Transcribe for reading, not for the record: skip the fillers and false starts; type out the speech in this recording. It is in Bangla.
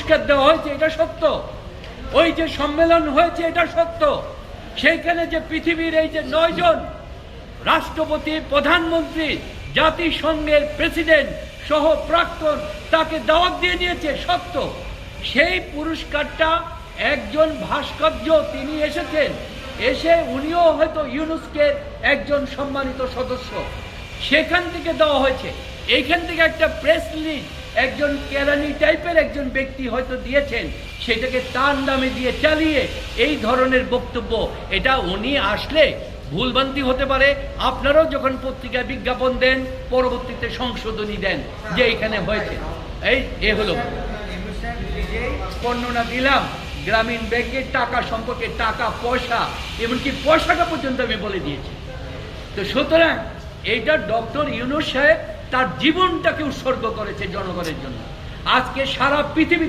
পুরস্কার দেওয়া হয়েছে এটা সত্য, ওই যে সম্মেলন হয়েছে এটা সত্য, সেইখানে যে পৃথিবীর এই যে 9 জন রাষ্ট্রপতি, প্রধানমন্ত্রী, জাতিসংঘের প্রেসিডেন্ট সহ প্রাক্তন তাকে দাওয়াত দিয়ে দিয়েছে সত্য। সেই পুরস্কারটা একজন ভাস্কর্য তিনি এসেছেন, এসে উনিও হয়তো ইউনেস্কোর একজন সম্মানিত সদস্য, সেখান থেকে দেওয়া হয়েছে। এইখান থেকে একটা প্রেস রিলিজ একজন কেরানি টাইপের একজন ব্যক্তি হয়তো দিয়েছেন, সেটাকে তার নামে দিয়ে চালিয়ে এই ধরনের বক্তব্য, এটা উনি আসলে ভুলভ্রান্তি হতে পারে। আপনারাও যখন পত্রিকায় বিজ্ঞাপন দেন পরবর্তীতে সংশোধনী দেন যে এখানে হয়েছে, এই হলো বর্ণনা দিলাম গ্রামীণ ব্যাংকের টাকা সম্পর্কে, টাকা পয়সা, এমনকি পয়সাটা পর্যন্ত আমি বলে দিয়েছি। তো সুতরাং এইটা ডক্টর ইউনূস সাহেব তার জীবনটাকে উৎসর্গ করেছে জনগণের জন্য। আজকে সারা পৃথিবীতে